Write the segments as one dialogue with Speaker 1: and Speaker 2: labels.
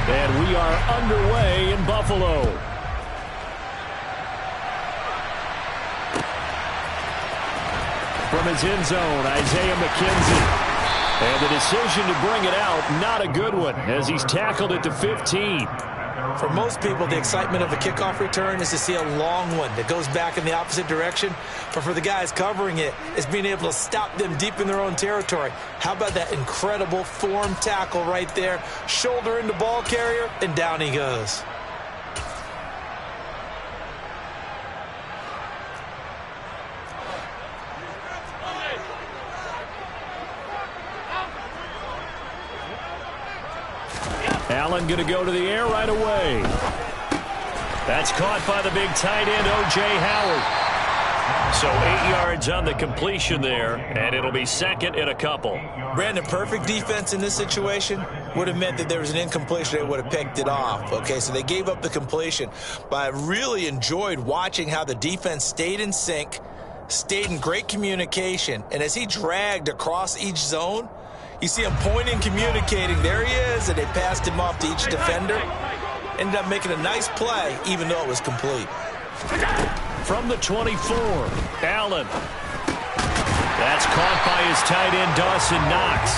Speaker 1: And we are underway in Buffalo. From his end zone, Isaiah McKenzie. And the decision to bring it out, not a good one, as he's tackled at the 15.
Speaker 2: For most people, the excitement of a kickoff return is to see a long one that goes back in the opposite direction. But for the guys covering it, it's being able to stop them deep in their own territory. How about that incredible form tackle right there? Shoulder into ball carrier, and down he goes.
Speaker 1: Allen going to go to the air right away. That's caught by the big tight end, O.J. Howard. So 8 yards on the completion there, and it'll be second and a couple.
Speaker 2: Brandon, perfect defense in this situation would have meant that there was an incompletion. They would have picked it off. Okay, so they gave up the completion. But I really enjoyed watching how the defense stayed in sync, stayed in great communication, and as he dragged across each zone, you see him pointing, communicating. There he is, and they passed him off to each defender. Ended up making a nice play, even though it was complete.
Speaker 1: From the 24, Allen. That's caught by his tight end, Dawson Knox.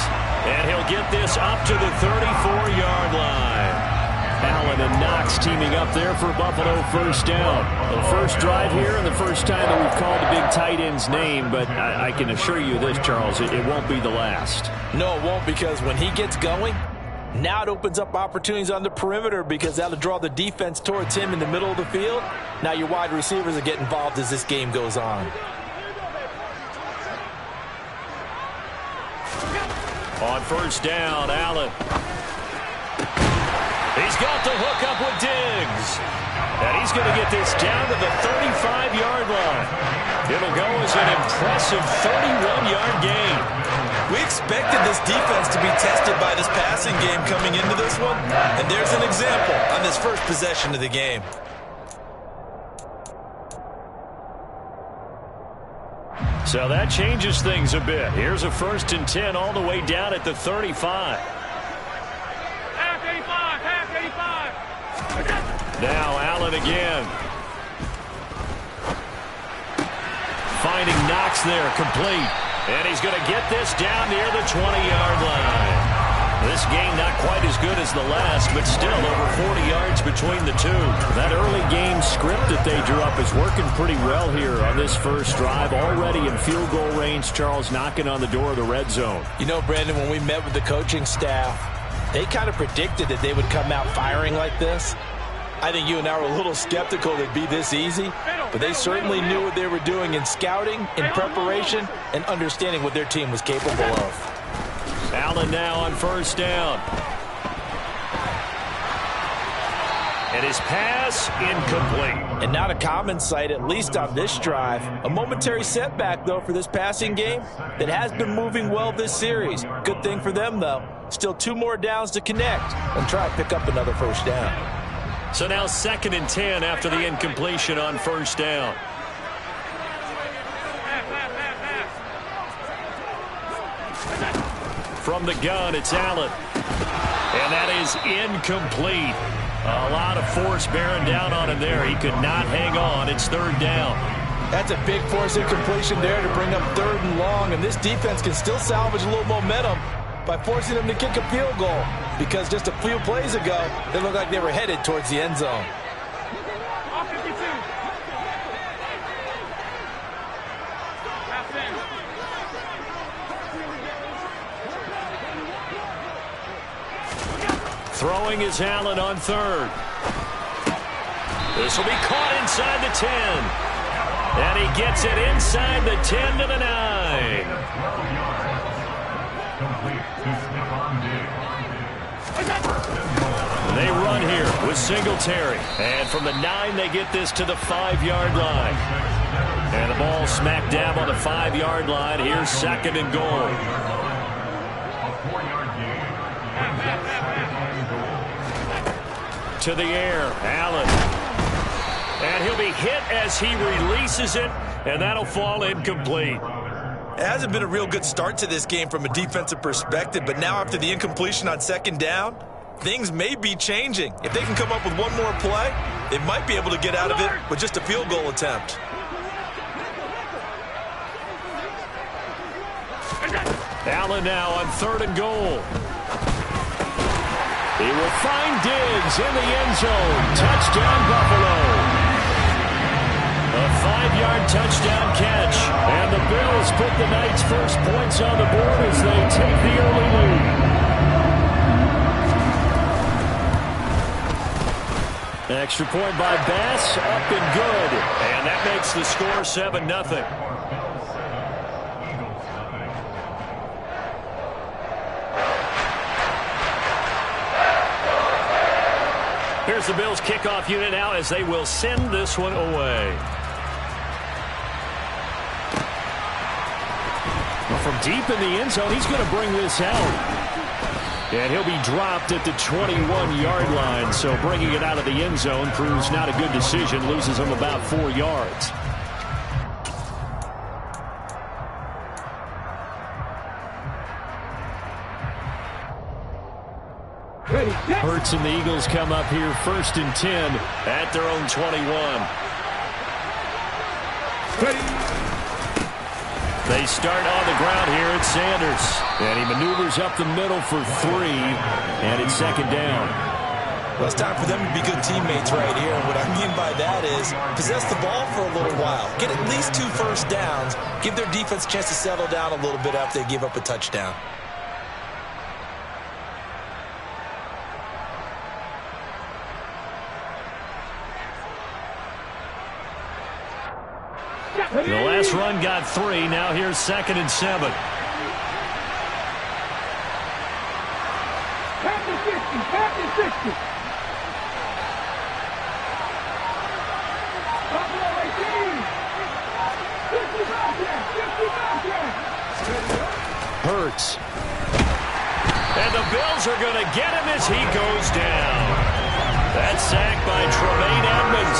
Speaker 1: And he'll get this up to the 34-yard line. Allen and Knox teaming up there for Buffalo first down. The first drive here and the first time that we've called the big tight end's name, but I can assure you this, Charles, it won't be the last.
Speaker 2: No, it won't, because when he gets going, now it opens up opportunities on the perimeter because that'll draw the defense towards him in the middle of the field. Now your wide receivers will get involved as this game goes on.
Speaker 1: On first down, Allen. He's got the hook up with Diggs. And he's going to get this down to the 35-yard line. It'll go as an impressive 31-yard gain.
Speaker 2: We expected this defense to be tested by this passing game coming into this one. And there's an example on this first possession of the game.
Speaker 1: So that changes things a bit. Here's a 1st and 10 all the way down at the 35. Now Allen again. Finding Knox there, complete. And he's going to get this down near the 20-yard line. This game not quite as good as the last, but still over 40 yards between the two. That early game script that they drew up is working pretty well here on this first drive. Already in field goal range, Charles, knocking on the door of the red zone.
Speaker 2: You know, Brandon, when we met with the coaching staff, they kind of predicted that they would come out firing like this. I think you and I were a little skeptical it'd be this easy, but they certainly knew what they were doing in scouting, in preparation, and understanding what their team was capable of.
Speaker 1: Allen now on first down. And his pass incomplete.
Speaker 2: And not a common sight, at least on this drive. A momentary setback, though, for this passing game that has been moving well this series. Good thing for them, though. Still 2 more downs to connect and try to pick up another first down.
Speaker 1: So now 2nd and 10 after the incompletion on first down. From the gun, it's Allen. And that is incomplete. A lot of force bearing down on him there. He could not hang on. It's 3rd down.
Speaker 2: That's a big force incompletion there to bring up 3rd and long. And this defense can still salvage a little momentum by forcing them to kick a field goal, because just a few plays ago, they looked like they were headed towards the end zone.
Speaker 1: Throwing is Allen on 3rd. This will be caught inside the 10. And he gets it inside the 10 to the 9. They run here with Singletary. And from the 9, they get this to the 5-yard line. And the ball smack dab on the 5-yard line. Here's 2nd and goal. To the air, Allen. And he'll be hit as he releases it, and that'll fall incomplete.
Speaker 2: It hasn't been a real good start to this game from a defensive perspective, but now after the incompletion on 2nd down, things may be changing. If they can come up with one more play, they might be able to get out of it with just a field goal attempt.
Speaker 1: Allen now on 3rd and goal. He will find Diggs in the end zone. Touchdown, Buffalo. A 5-yard touchdown catch. And the Bills put the Knights' first points on the board as they take the early lead. Extra point by Bass, up and good. And that makes the score 7-0. Here's the Bills kickoff unit now as they will send this one away. Well, from deep in the end zone, he's going to bring this out. And he'll be dropped at the 21-yard line. So bringing it out of the end zone proves not a good decision. Loses him about 4 yards. Hurts and the Eagles come up here 1st and 10 at their own 21. They start on the ground here at Sanders. And he maneuvers up the middle for 3. And it's 2nd down.
Speaker 2: Well, it's time for them to be good teammates right here. And what I mean by that is possess the ball for a little while. Get at least 2 first downs. Give their defense a chance to settle down a little bit after they give up a touchdown.
Speaker 1: The last run got 3. Now here's 2nd and 7.
Speaker 3: Back to 60. Buffalo 18. 50
Speaker 1: Hurts. And the Bills are going to get him as he goes down. That's sacked by Tremaine Edmonds.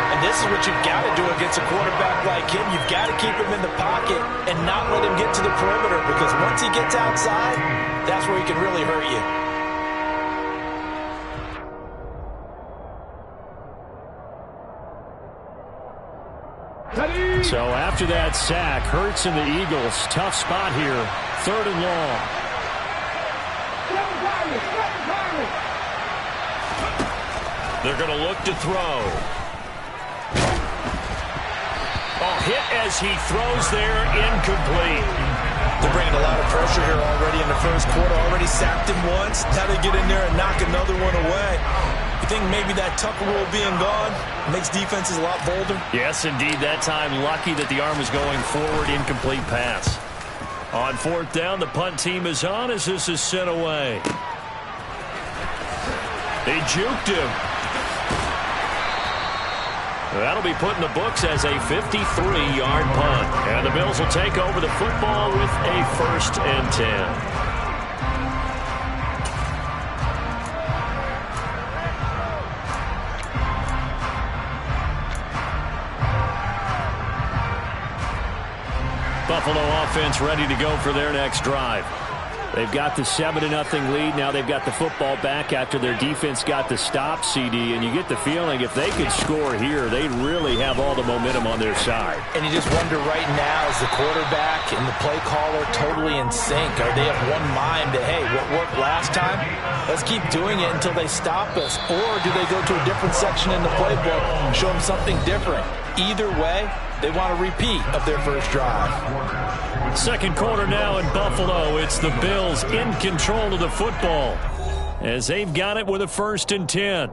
Speaker 2: And this is what you've got to do against a quarterback like him. You've got to keep him in the pocket and not let him get to the perimeter, because once he gets outside, that's where he can really hurt
Speaker 3: yards.
Speaker 1: So after that sack, Hurts and the Eagles, tough spot here, 3rd and long. They're going to look to throw. Oh, hit as he throws there, incomplete.
Speaker 2: They're bringing a lot of pressure here already in the first quarter. Already sacked him once. Now they get in there and knock another one away. You think maybe that Tucker rule being gone makes defenses a lot bolder?
Speaker 1: Yes, indeed. That time, lucky that the arm was going forward, incomplete pass. On 4th down, the punt team is on as this is sent away. They juked him. That'll be put in the books as a 53-yard punt. And the Bills will take over the football with a 1st and 10. Buffalo offense ready to go for their next drive. They've got the 7-0 lead. Now they've got the football back after their defense got the stop, CD. And you get the feeling if they could score here, they'd really have all the momentum on their side.
Speaker 2: And you just wonder right now, is the quarterback and the play caller totally in sync? Are they of one mind that, hey, what worked last time? Let's keep doing it until they stop us. Or do they go to a different section in the playbook and show them something different? Either way, they want a repeat of their first drive.
Speaker 1: 2nd quarter now in Buffalo. It's the Bills in control of the football as they've got it with a 1st and 10.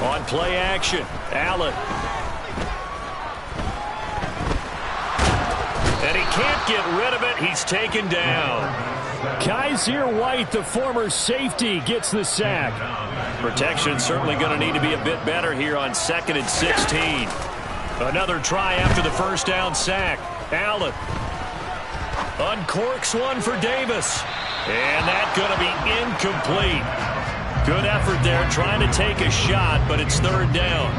Speaker 1: On play action, Allen. And he can't get rid of it. He's taken down. Kaiser White, the former safety, gets the sack. Protection certainly going to need to be a bit better here on 2nd and 16. Another try after the first down sack. Allen. Uncorks one for Davis. And that's going to be incomplete. Good effort there trying to take a shot, but it's third down.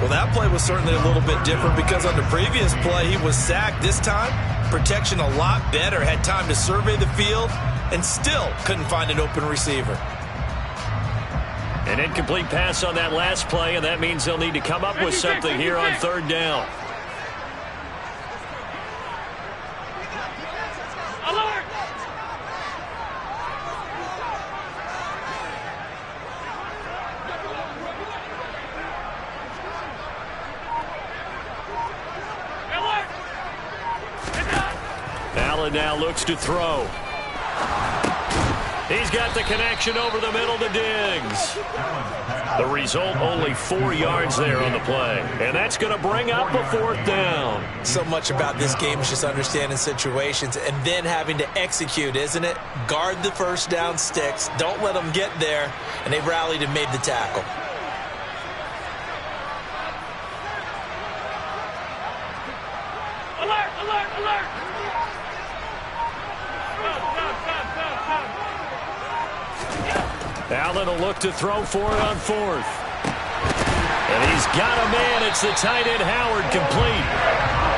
Speaker 2: Well, that play was certainly a little bit different because on the previous play, he was sacked. This time, protection a lot better. Had time to survey the field and still couldn't find an open receiver.
Speaker 1: An incomplete pass on that last play, and that means they'll need to come up with something here on third down. Allen now looks to throw. He's got the connection over the middle to Diggs. The result, only 4 yards there on the play. And that's going to bring up a fourth down.
Speaker 2: So much about this game is just understanding situations and then having to execute, isn't it? Guard the first down sticks. Don't let them get there. And they rallied and made the tackle.
Speaker 3: Alert, alert, alert!
Speaker 1: Allen will look to throw for it on fourth. And he's got a man. It's the tight end Howard complete.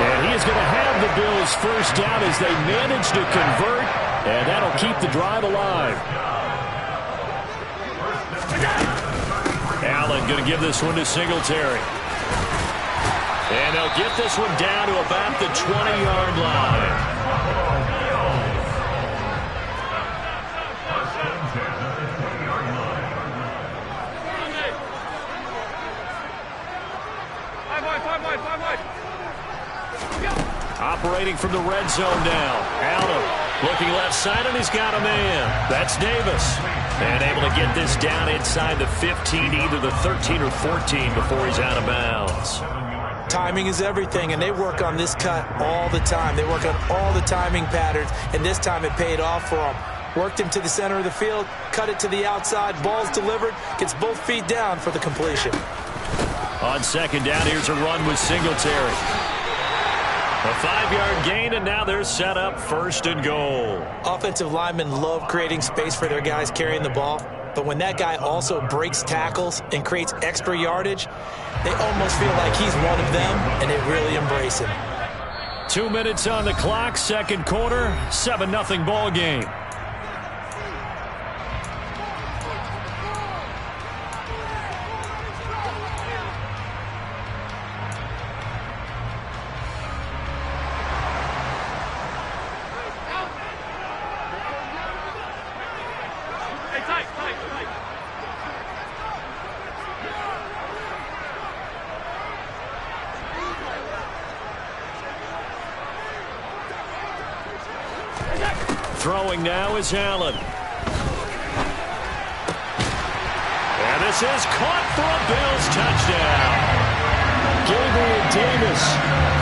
Speaker 1: And he is going to have the Bills first down as they manage to convert. And that'll keep the drive alive. Allen going to give this one to Singletary. And they'll get this one down to about the 20-yard line. Operating from the red zone now. Allen looking left side, and he's got a man. That's Davis. And able to get this down inside the 15, either the 13 or 14 before he's out of bounds.
Speaker 2: Timing is everything, and they work on this cut all the time. They work on all the timing patterns, and this time it paid off for them. Worked him to the center of the field, cut it to the outside, ball's delivered, gets both feet down for the completion.
Speaker 1: On second down, here's a run with Singletary. A 5-yard gain, and now they're set up first and goal.
Speaker 2: Offensive linemen love creating space for their guys carrying the ball, but when that guy also breaks tackles and creates extra yardage, they almost feel like he's one of them, and they really embrace him.
Speaker 1: 2 minutes on the clock, second quarter, 7-0 ball game. Throwing now is Allen. And this is caught for a Bills touchdown. Gabriel Davis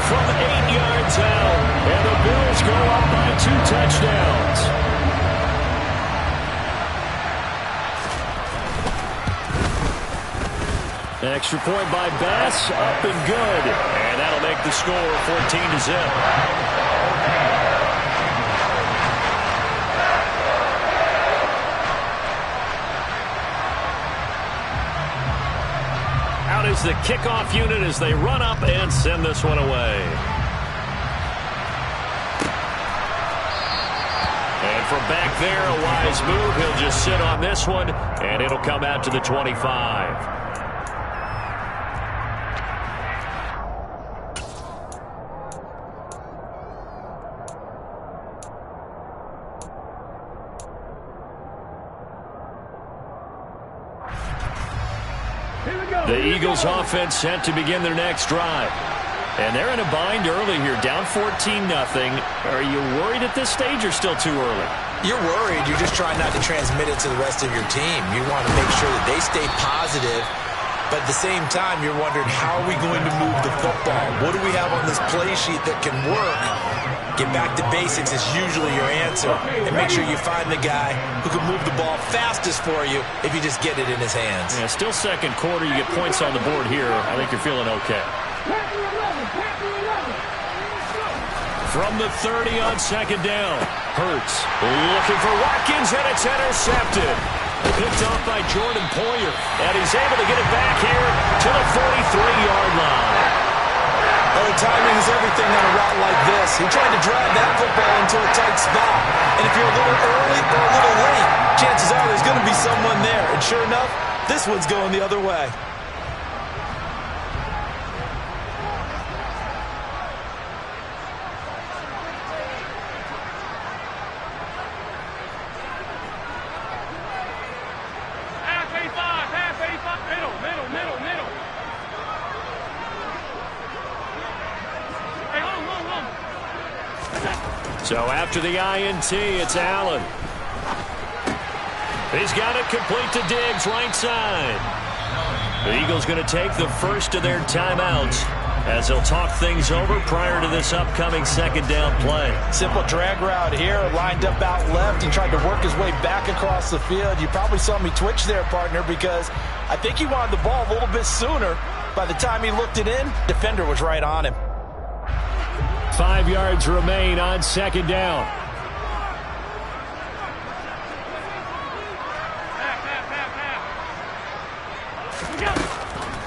Speaker 1: from 8 yards out. And the Bills go up by 2 touchdowns. Extra point by Bass, up and good. And that'll make the score 14-0. Is the kickoff unit as they run up and send this one away. And from back there, a wise move. He'll just sit on this one, and it'll come out to the 25. The Eagles offense set to begin their next drive. And they're in a bind early here, down 14-0. Are you worried at this stage or still too early?
Speaker 2: You're worried. You're just trying not to transmit it to the rest of your team. You want to make sure that they stay positive. But at the same time, you're wondering, how are we going to move the football? What do we have on this play sheet that can work? Get back to basics is usually your answer. And make sure you find the guy who can move the ball fastest for you if you just get it in his hands.
Speaker 1: Yeah, still second quarter. You get points on the board here. I think you're feeling okay. From the 30 on second down. Hurts looking for Watkins, and it's intercepted. Picked off by Jordan Poyer, and he's able to get it back here to the 43-yard line.
Speaker 2: Oh, timing is everything on a route like this. He tried to drive that football into a tight spot. And if you're a little early or a little late, chances are there's going to be someone there. And sure enough, this one's going the other way.
Speaker 1: So after the INT, it's Allen. He's got it complete to Diggs, right side. The Eagles going to take the first of their timeouts as they'll talk things over prior to this upcoming second down play.
Speaker 2: Simple drag route here, lined up out left and tried to work his way back across the field. You probably saw me twitch there, partner, because I think he wanted the ball a little bit sooner. By the time he looked it in, defender was right on him.
Speaker 1: 5 yards remain on second down.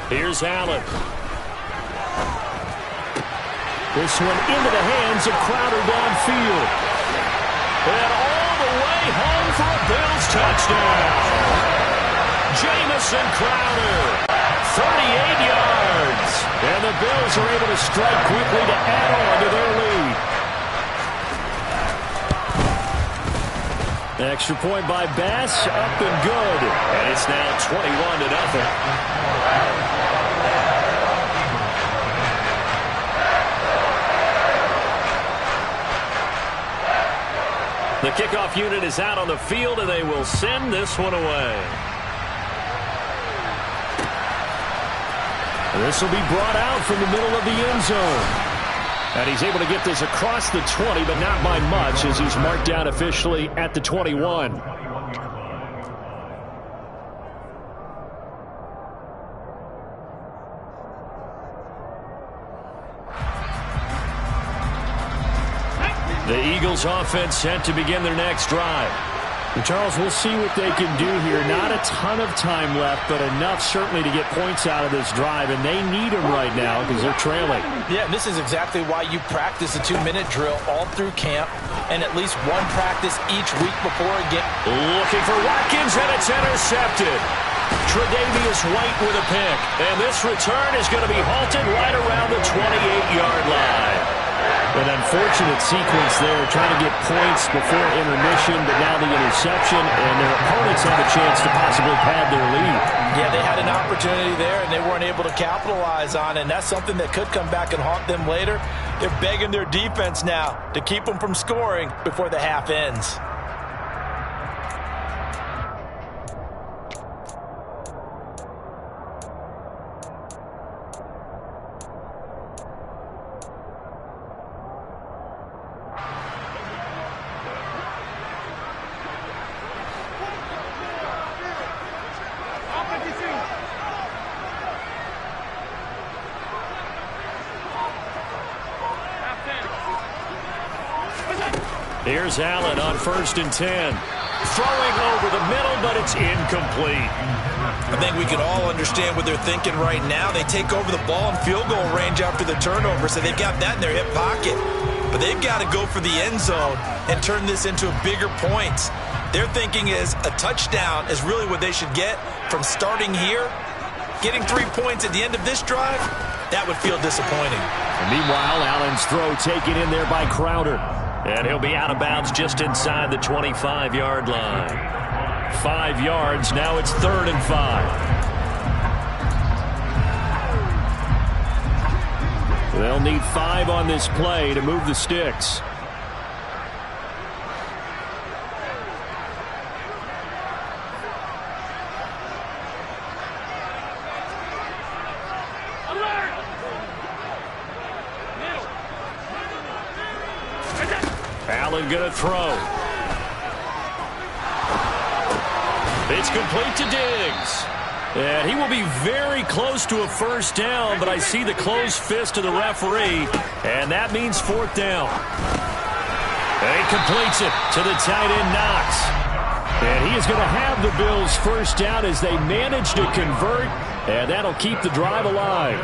Speaker 1: Here's Allen. This one into the hands of Crowder downfield. And all the way home for a Bills touchdown. Jamison Crowder, 38 yards. And the Bills are able to strike quickly to add on to their lead. Extra point by Bass, up and good. And it's now 21-0. The kickoff unit is out on the field, and they will send this one away. This will be brought out from the middle of the end zone. And he's able to get this across the 20, but not by much, as he's marked down officially at the 21. The Eagles offense set to begin their next drive. And Charles, we'll see what they can do here. Not a ton of time left, but enough certainly to get points out of this drive, and they need them right now because they're trailing.
Speaker 2: Yeah, and this is exactly why you practice a 2-minute drill all through camp and at least one practice each week before a game.
Speaker 1: Looking for Watkins, and it's intercepted. Tre'Davious White with a pick, and this return is going to be halted right around the 28-yard line. An unfortunate sequence there, trying to get points before intermission, but now the interception, and their opponents have a chance to possibly pad their lead.
Speaker 2: Yeah, they had an opportunity there, and they weren't able to capitalize on it, and that's something that could come back and haunt them later. They're begging their defense now to keep them from scoring before the half ends.
Speaker 1: Here's Allen on 1st and 10. Throwing over the middle, but it's incomplete.
Speaker 2: I think we can all understand what they're thinking right now. They take over the ball in field goal range after the turnover, so they've got that in their hip pocket. But they've got to go for the end zone and turn this into bigger points. Their thinking is a touchdown is really what they should get from starting here. Getting 3 points at the end of this drive, that would feel disappointing.
Speaker 1: And meanwhile, Allen's throw taken in there by Crowder. And he'll be out of bounds just inside the 25-yard line. 5 yards, now it's 3rd and 5. They'll need 5 on this play to move the sticks. Allen going to throw. It's complete to Diggs. And he will be very close to a first down, but I see the closed fist of the referee, and that means fourth down. And he completes it to the tight end, Knox. And he is going to have the Bills first down as they manage to convert, and that'll keep the drive alive.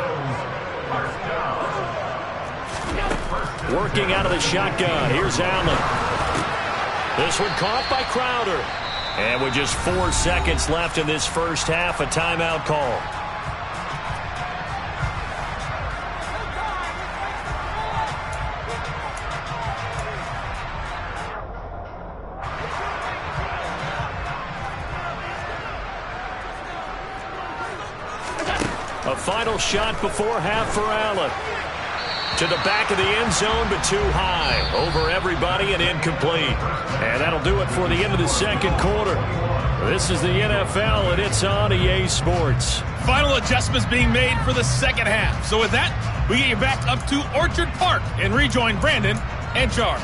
Speaker 1: Working out of the shotgun, here's Allen. This one caught by Crowder. And with just 4 seconds left in this first half, a timeout call. A final shot before half for Allen. To the back of the end zone, but too high. Over everybody and incomplete. And that'll do it for the end of the second quarter. This is the NFL, and it's on EA Sports.
Speaker 4: Final adjustments being made for the second half. So with that, we get you back up to Orchard Park and rejoin Brandon and Charles.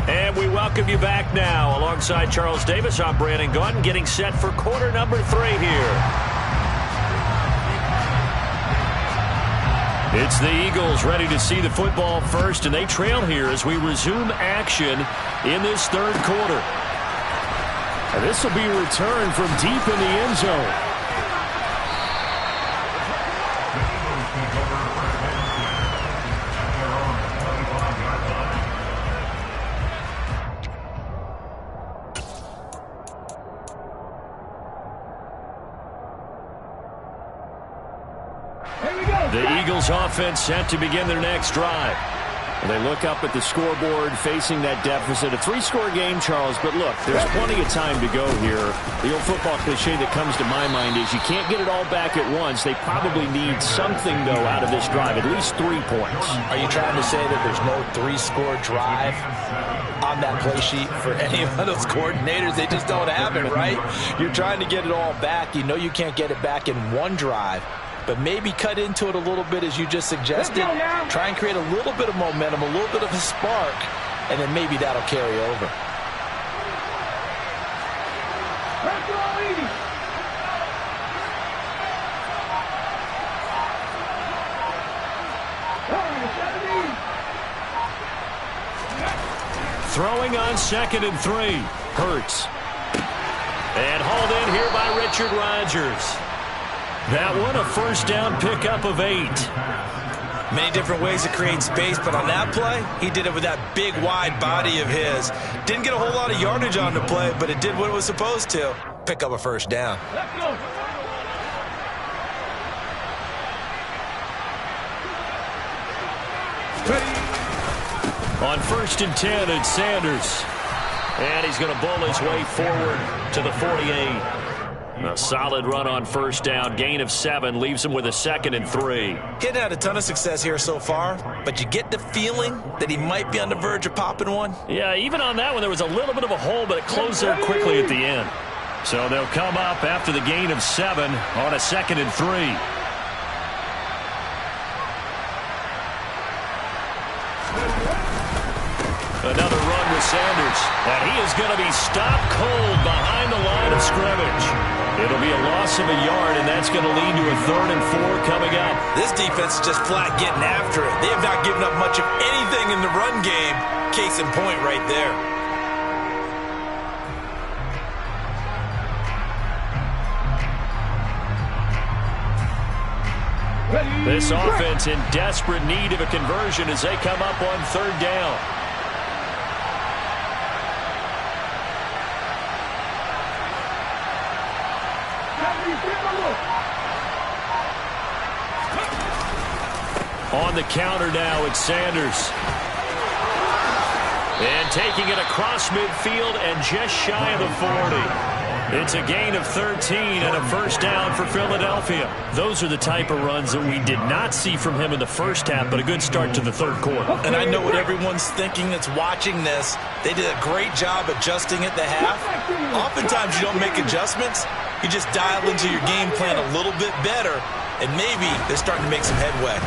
Speaker 1: And we welcome you back now. Alongside Charles Davis, I'm Brandon Gaudin, getting set for quarter number 3 here. It's the Eagles ready to see the football first, and they trail here as we resume action in this third quarter. And this will be returned from deep in the end zone. The Eagles offense set to begin their next drive. They look up at the scoreboard facing that deficit. A 3-score game, Charles, but look, there's plenty of time to go here. The old football cliche that comes to my mind is you can't get it all back at once. They probably need something, though, out of this drive, at least 3 points.
Speaker 2: Are you trying to say that there's no 3-score drive on that play sheet for any of those coordinators? They just don't have it, right? You're trying to get it all back. You know you can't get it back in one drive. But maybe cut into it a little bit as you just suggested. Try and create a little bit of momentum, a little bit of a spark, and then maybe that'll carry over.
Speaker 1: Throwing on 2nd and 3. Hurts. And hauled in here by Richard Rodgers. That one, a first down pickup of 8.
Speaker 2: Many different ways to create space, but on that play, he did it with that big, wide body of his. Didn't get a whole lot of yardage on the play, but it did what it was supposed to. Pick up a first down.
Speaker 3: Let's go.
Speaker 1: On 1st and 10, it's Sanders. And he's going to bull his way forward to the 48. A solid run on first down. Gain of 7 leaves him with a 2nd and 3.
Speaker 2: He hadn't had a ton of success here so far, but you get the feeling that he might be on the verge of popping one.
Speaker 1: Yeah, even on that one, there was a little bit of a hole, but it closed there quickly at the end. So they'll come up after the gain of 7 on a 2nd and 3. Another run with Sanders, and he is going to be stopped cold behind the line of scrimmage. It'll be a loss of a yard, and that's going to lead to a 3rd and 4 coming up.
Speaker 2: This defense is just flat getting after it. They have not given up much of anything in the run game. Case in point right there.
Speaker 1: This offense in desperate need of a conversion as they come up on 3rd down. On the counter now, it's Sanders. And taking it across midfield and just shy of the 40. It's a gain of 13 and a first down for Philadelphia. Those are the type of runs that we did not see from him in the first half, but a good start to the 3rd quarter.
Speaker 2: And I know what everyone's thinking that's watching this. They did a great job adjusting at the half. Oftentimes you don't make adjustments. You just dial into your game plan a little bit better, and maybe they're starting to make some headway.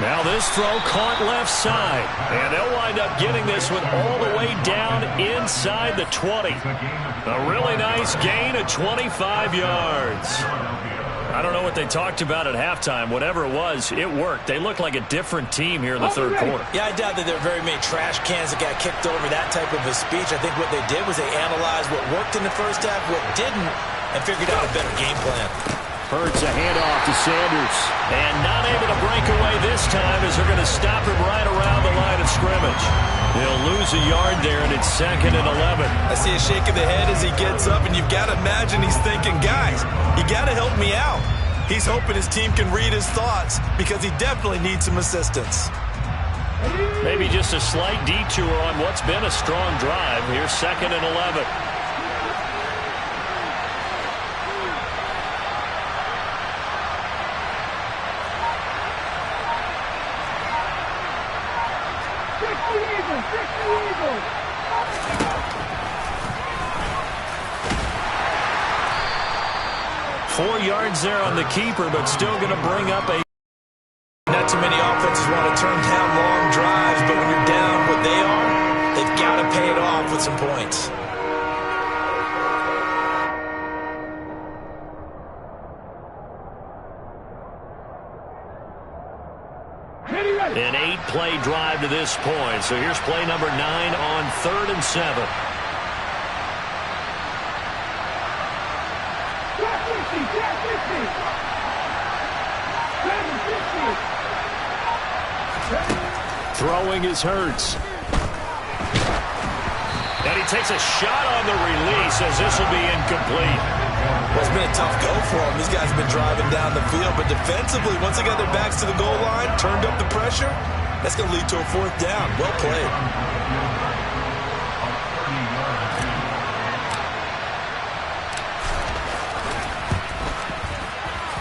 Speaker 1: Now this throw caught left side. And they'll wind up getting this one all the way down inside the 20. A really nice gain of 25 yards. I don't know what they talked about at halftime. Whatever it was, it worked. They look like a different team here in the third quarter.
Speaker 2: Yeah, I doubt that there are very many trash cans that got kicked over, that type of a speech. I think what they did was they analyzed what worked in the first half, what didn't, and figured out a better game plan.
Speaker 1: Hurts a handoff to Sanders. And not able to break away this time as they're going to stop him right around the line of scrimmage. He'll lose a yard there, and it's 2nd and 11.
Speaker 2: I see a shake of the head as he gets up, and you've got to imagine he's thinking, guys, you got to help me out. He's hoping his team can read his thoughts because he definitely needs some assistance.
Speaker 1: Maybe just a slight detour on what's been a strong drive. Here's 2nd and 11. Four yards there on the keeper, but still going to bring up a...
Speaker 2: Not too many offenses want to turn down long drives, but when you're down what they are, they've got to pay it off with some points.
Speaker 1: An 8-play drive to this point. So here's play number 9 on 3rd and 7. Throwing is Hurts. And he takes a shot on the release as this will be incomplete.
Speaker 2: Well, it's been a tough go for them. These guys have been driving down the field, but defensively, once they got their backs to the goal line, turned up the pressure, that's going to lead to a 4th down. Well played.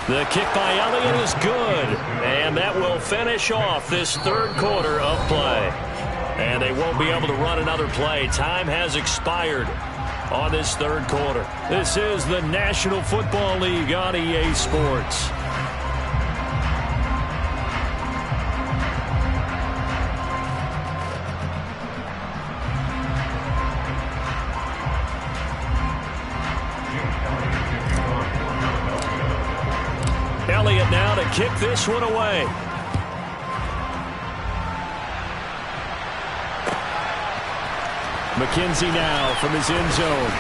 Speaker 1: The kick by Elliott is good, and that will finish off this third quarter of play. And they won't be able to run another play. Time has expired on this third quarter. This is the National Football League on EA Sports. Elliott now to kick this one away. McKenzie now from his end zone.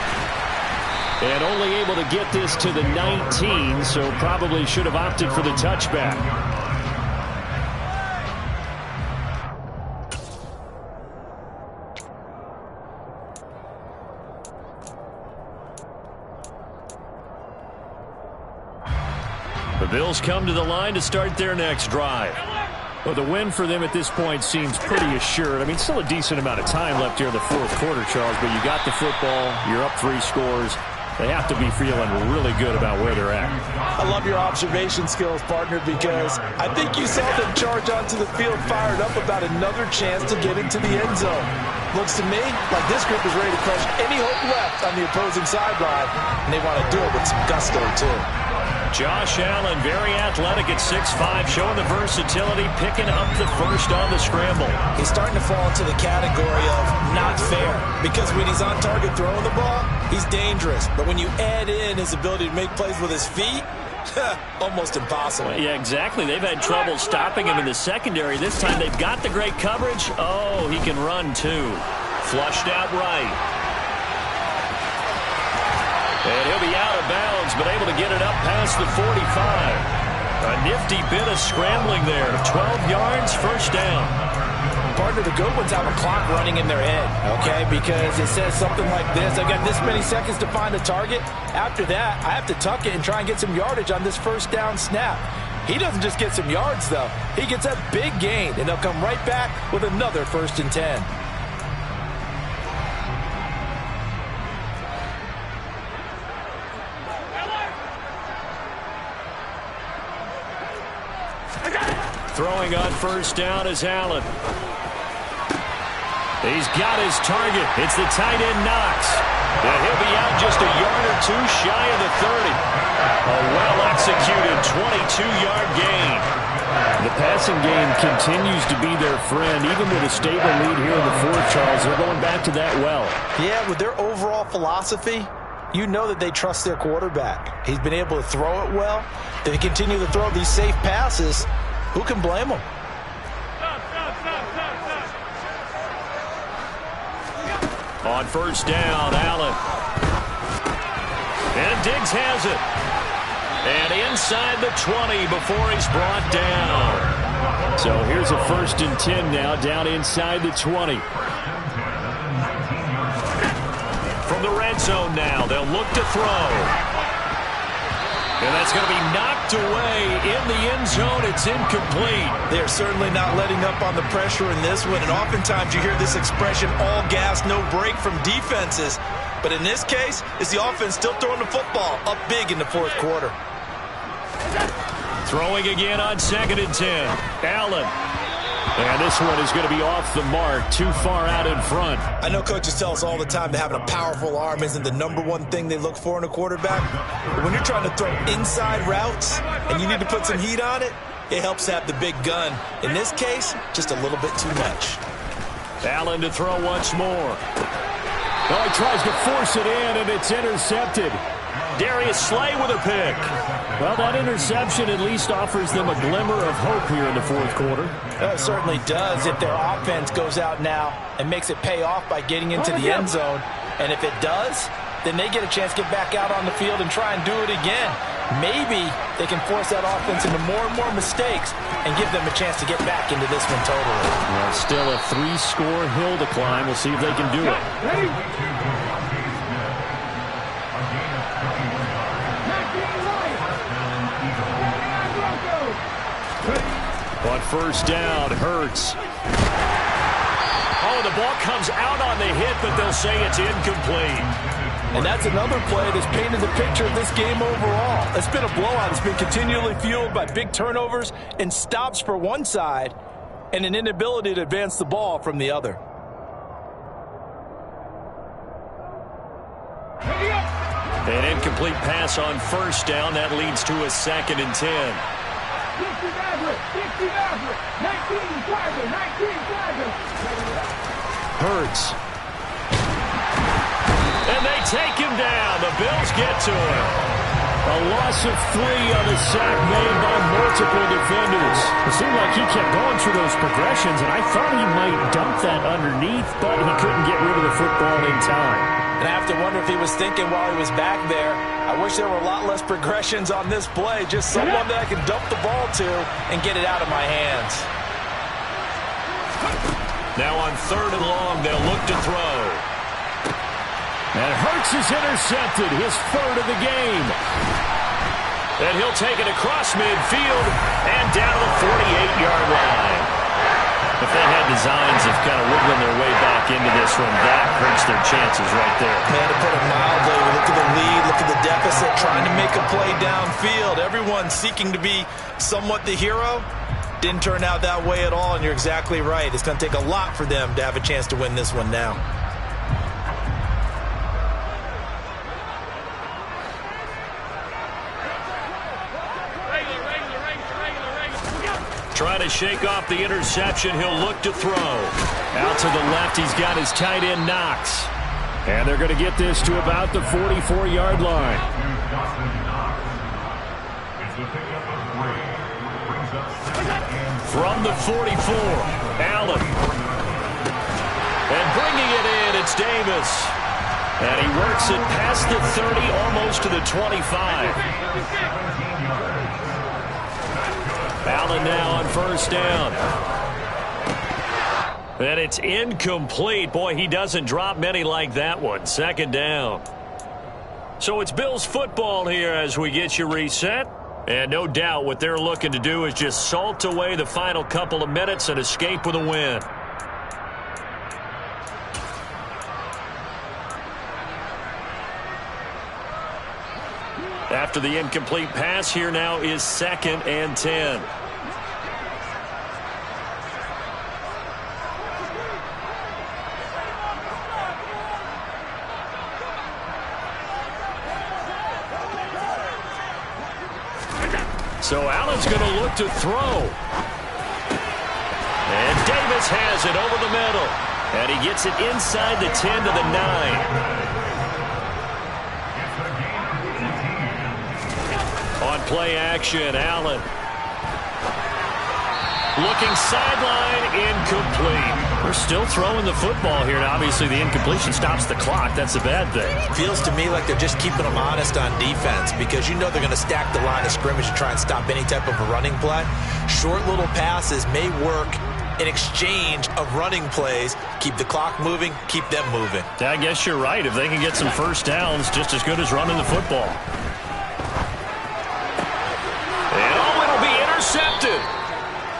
Speaker 1: And only able to get this to the 19, so probably should have opted for the touchback. The Bills come to the line to start their next drive. Well, the win for them at this point seems pretty assured. I mean, still a decent amount of time left here in the fourth quarter, Charles, but you got the football, you're up 3 scores. They have to be feeling really good about where they're at.
Speaker 2: I love your observation skills, partner, because I think you saw them charge onto the field fired up about another chance to get into the end zone. Looks to me like this group is ready to crush any hope left on the opposing sideline, and they want to do it with some gusto, too.
Speaker 1: Josh Allen, very athletic at 6'5", showing the versatility, picking up the first on the scramble.
Speaker 2: He's starting to fall into the category of not fair, because when he's on target throwing the ball, he's dangerous. But when you add in his ability to make plays with his feet, almost impossible.
Speaker 1: Yeah, exactly. They've had trouble stopping him in the secondary. This time they've got the great coverage. Oh, he can run too. Flushed out right. And he'll be out of bounds, but able to get it up past the 45. A nifty bit of scrambling there. 12 yards, first down.
Speaker 2: Partner, the good ones have a clock running in their head, okay? Because it says something like this. I've got this many seconds to find the target. After that, I have to tuck it and try and get some yardage on this first down snap. He doesn't just get some yards, though. He gets a big gain, and they'll come right back with another 1st and 10.
Speaker 1: Throwing on first down is Allen. He's got his target. It's the tight end Knox. And he'll be out just a yard or two shy of the 30. A well-executed 22-yard gain. The passing game continues to be their friend. Even with a stable lead here in the fourth, Charles, they're going back to that well.
Speaker 2: Yeah, with their overall philosophy, you know that they trust their quarterback. He's been able to throw it well. They continue to throw these safe passes. Who can blame them?
Speaker 1: On first down, Allen. And Diggs has it. And inside the 20 before he's brought down. So here's a 1st and 10 now, down inside the 20. From the red zone now, they'll look to throw. And that's going to be knocked away in the end zone. It's incomplete.
Speaker 2: They're certainly not letting up on the pressure in this one. And oftentimes you hear this expression, all gas, no break from defenses. But in this case, it's the offense still throwing the football up big in the fourth quarter.
Speaker 1: Throwing again on 2nd and 10. Allen. And this one is going to be off the mark, too far out in front.
Speaker 2: I know coaches tell us all the time that having a powerful arm isn't the #1 thing they look for in a quarterback. But when you're trying to throw inside routes and you need to put some heat on it, it helps have the big gun. In this case, just a little bit too much.
Speaker 1: Allen to throw once more. Oh, he tries to force it in, and it's intercepted. Darius Slay with a pick. Well, that interception at least offers them a glimmer of hope here in the fourth quarter.
Speaker 2: It certainly does if their offense goes out now and makes it pay off by getting into the end zone. And if it does, then they get a chance to get back out on the field and try and do it again. Maybe they can force that offense into more and more mistakes and give them a chance to get back into this one totally.
Speaker 1: Well, still a 3-score hill to climb. We'll see if they can do it.
Speaker 3: Ready?
Speaker 1: On first down, Hurts. Oh, the ball comes out on the hit, but they'll say it's incomplete.
Speaker 2: And that's another play that's painted the picture of this game overall. It's been a blowout. It's been continually fueled by big turnovers and stops for one side and an inability to advance the ball from the other.
Speaker 1: An incomplete pass on first down. That leads to a 2nd and 10.
Speaker 3: 19 Tiger, 19 Tiger.
Speaker 1: Hurts. And they take him down. The Bills get to him. A loss of 3 on a sack made by multiple defenders. It seemed like he kept going through those progressions, and I thought he might dump that underneath, but he couldn't get rid of the football in time.
Speaker 2: And I have to wonder if he was thinking while he was back there, I wish there were a lot less progressions on this play, just someone that I can dump the ball to and get it out of my hands.
Speaker 1: Now on 3rd and long, they'll look to throw. And Hurts is intercepted, his 3rd of the game. And he'll take it across midfield and down to the 48-yard line. If they had designs of kind of wiggling their way back into this one, that hurts their chances right there.
Speaker 2: Man, to put it mildly, look at the lead, look at the deficit, trying to make a play downfield. Everyone seeking to be somewhat the hero. Didn't turn out that way at all, and you're exactly right. It's going to take a lot for them to have a chance to win this one now.
Speaker 1: Trying to shake off the interception. He'll look to throw. Out to the left, he's got his tight end, Knox. And they're going to get this to about the 44-yard line. From the 44, Allen. And bringing it in, it's Davis. And he works it past the 30, almost to the 25. Allen now on first down. And it's incomplete. Boy, he doesn't drop many like that one. 2nd down. So it's Bills football here as we get you reset. And no doubt what they're looking to do is just salt away the final couple of minutes and escape with a win. After the incomplete pass, here now is 2nd and 10. So Allen's going to look to throw. And Davis has it over the middle. And he gets it inside the 10 to the 9. On play action, Allen. Looking sideline, incomplete. They're still throwing the football here. And obviously, the incompletion stops the clock. That's a bad thing.
Speaker 2: Feels to me like they're just keeping them honest on defense because you know they're going to stack the line of scrimmage to try and stop any type of a running play. Short little passes may work in exchange of running plays. Keep the clock moving, keep them moving.
Speaker 1: I guess you're right. If they can get some first downs, just as good as running the football. And it'll be intercepted.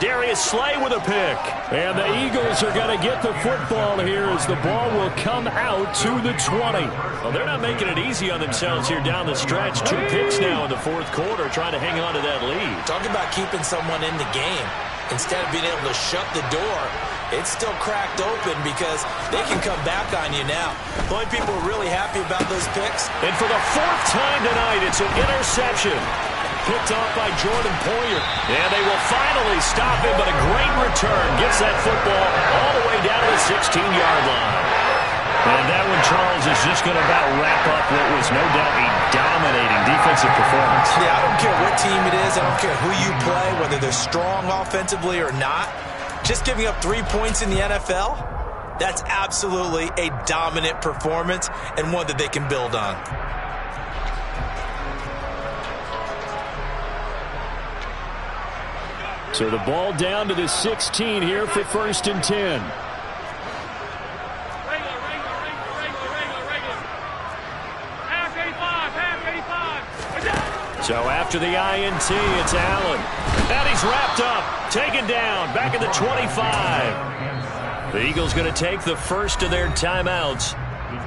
Speaker 1: Darius Slay with a pick. And the Eagles are going to get the football here as the ball will come out to the 20. Well, they're not making it easy on themselves here down the stretch. 2 picks now in the fourth quarter, trying to hang on to that lead.
Speaker 2: Talk about keeping someone in the game. Instead of being able to shut the door, it's still cracked open because they can come back on you now. The only people are really happy about those picks.
Speaker 1: And for the 4th time tonight, it's an interception. Picked off by Jordan Poyer. And they will finally stop him, but a great return. Gets that football all the way down to the 16-yard line. And that one, Charles, is just going to about wrap up what was no doubt a dominating defensive performance.
Speaker 2: Yeah, I don't care what team it is. I don't care who you play, whether they're strong offensively or not. Just giving up 3 points in the NFL, that's absolutely a dominant performance and one that they can build on.
Speaker 1: So the ball down to the 16 here for 1st and 10. So after the INT, it's Allen. And he's wrapped up, taken down, back at the 25. The Eagles going to take the first of their timeouts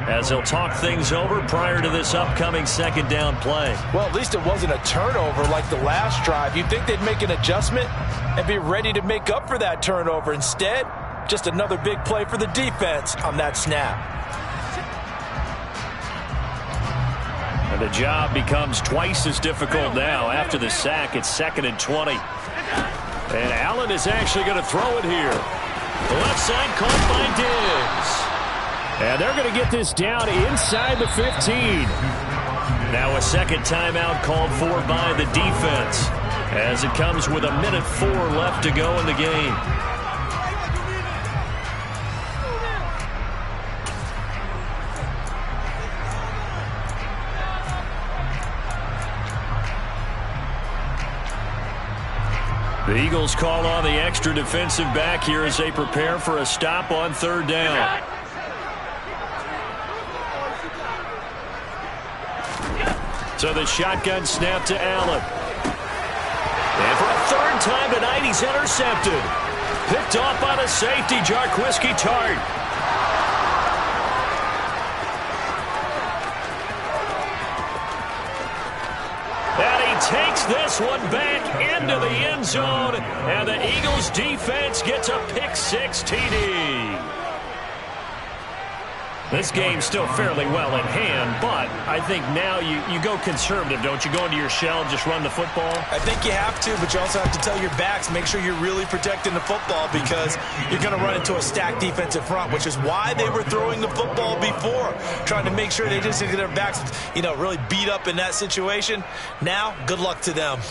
Speaker 1: as they'll talk things over prior to this upcoming 2nd down play.
Speaker 5: Well, at least it wasn't a turnover like the last drive. You'd think they'd make an adjustment and be ready to make up for that turnover. Instead, just another big play for the defense on that snap.
Speaker 1: And the job becomes twice as difficult now after the sack. It's 2nd and 20. And Allen is actually going to throw it here. The left side caught by Diggs. And they're going to get this down inside the 15. Now a second timeout called for by the defense as it comes with 1:04 left to go in the game. The Eagles call on the extra defensive back here as they prepare for a stop on 3rd down. So the shotgun snap to Allen. And for a 3rd time tonight, he's intercepted. Picked off by the safety, Jarquiski Tart. And he takes this one back into the end zone. And the Eagles defense gets a pick 6 TD. This game's still fairly well in hand, but I think now you go conservative, don't you? Go into your shell and just run the football?
Speaker 2: I think you have to, but you also have to tell your backs, make sure you're really protecting the football because you're going to run into a stacked defensive front, which is why they were throwing the football before, trying to make sure they just get their backs, really beat up in that situation. Now, good luck to them.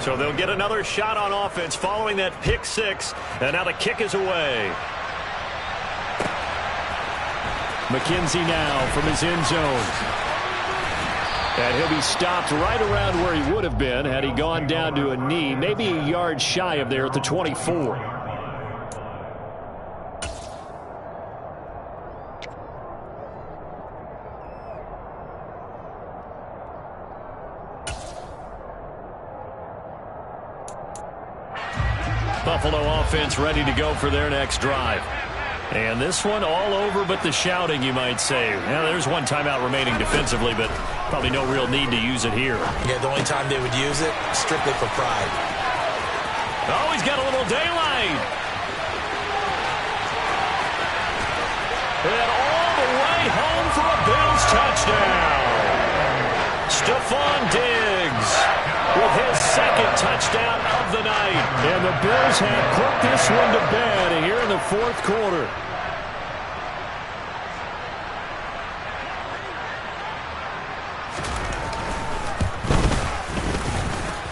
Speaker 1: So they'll get another shot on offense following that pick 6, and now the kick is away. McKenzie now from his end zone. And he'll be stopped right around where he would have been had he gone down to a knee, maybe a yard shy of there at the 24. Buffalo offense ready to go for their next drive. And this one all over but the shouting, you might say. Now, there's one timeout remaining defensively, but probably no real need to use it here.
Speaker 2: Yeah, the only time they would use it, strictly for pride.
Speaker 1: Oh, he's got a little daylight. And all the way home for a Bills touchdown. Stephon Diggs with his second touchdown of the night. And the Bills have put this one to bed here in the fourth quarter.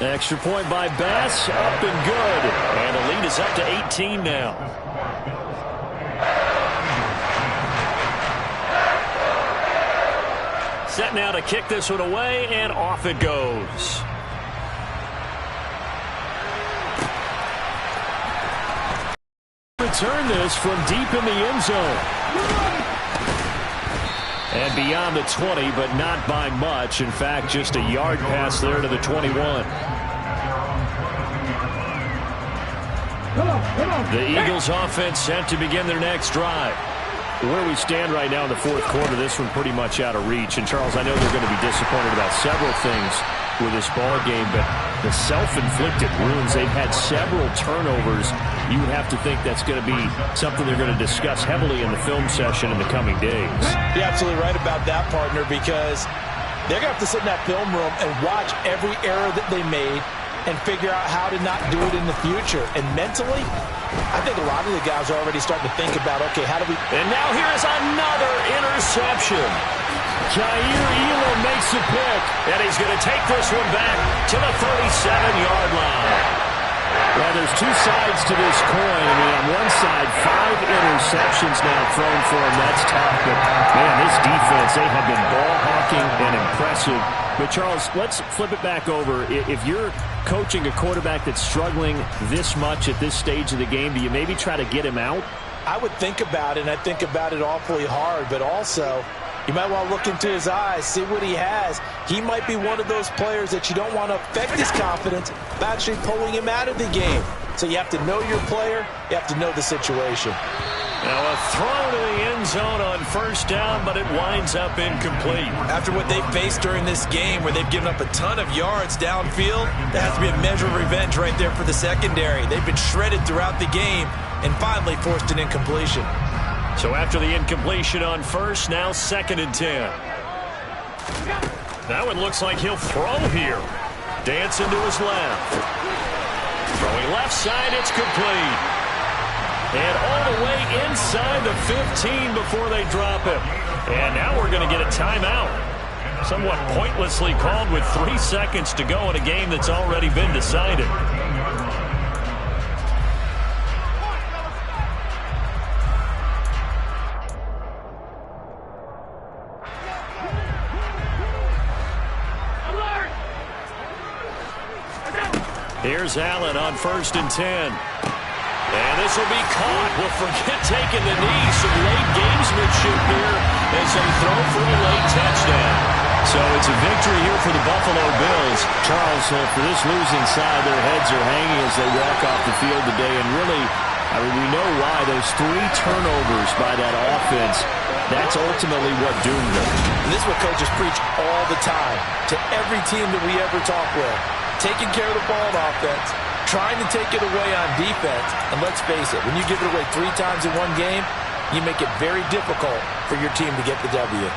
Speaker 1: Extra point by Bass, up and good. And the lead is up to 18 now. Set now to kick this one away, and off it goes. Return this from deep in the end zone. And beyond the 20, but not by much. In fact, just a yard pass there to the 21. The Eagles offense set to begin their next drive. Where we stand right now in the fourth quarter, this one pretty much out of reach. And, Charles, I know they're going to be disappointed about several things with this ball game, but the self-inflicted wounds, they've had several turnovers. You would have to think that's going to be something they're going to discuss heavily in the film session in the coming days.
Speaker 5: You're absolutely right about that, partner, because they're going to have to sit in that film room and watch every error that they made and figure out how to not do it in the future. And mentally, I think a lot of the guys are already starting to think about, okay, how do we...
Speaker 1: And now here is another interception. Jair Elam makes a pick, and he's going to take this one back to the 37-yard line. Well, there's two sides to this coin. I mean, on one side, 5 interceptions now thrown for him. That's tough. But, man, this defense, they have been ball hawking and impressive. But, Charles, let's flip it back over. If you're coaching a quarterback that's struggling this much at this stage of the game, do you maybe try to get him out?
Speaker 5: I would think about it, and I think about it awfully hard. But also, you might want to look into his eyes, see what he has. He might be one of those players that you don't want to affect his confidence by actually pulling him out of the game. So you have to know your player. You have to know the situation.
Speaker 1: Now a throw to the end zone on first down, but it winds up incomplete.
Speaker 2: After what they faced during this game where they've given up a ton of yards downfield, there has to be a measure of revenge right there for the secondary. They've been shredded throughout the game and finally forced an incompletion.
Speaker 1: So after the incompletion on first, now 2nd and 10. That one looks like he'll throw here. Dancing to his left. Throwing left side, it's complete. And all the way inside the 15 before they drop him. And now we're going to get a timeout. Somewhat pointlessly called with 3 seconds to go in a game that's already been decided. Here's Allen on 1st and 10. And this will be caught. Well, forget taking the knee. Some late gamesmanship here as they throw for a late touchdown. So it's a victory here for the Buffalo Bills. Charles, for this losing side, their heads are hanging as they walk off the field today. And really, I mean, we know why. Those 3 turnovers by that offense, that's ultimately what doomed them.
Speaker 5: And this is what coaches preach all the time to every team that we ever talk with. Taking care of the ball on offense, trying to take it away on defense. And let's face it, when you give it away 3 times in one game, you make it very difficult for your team to get the W.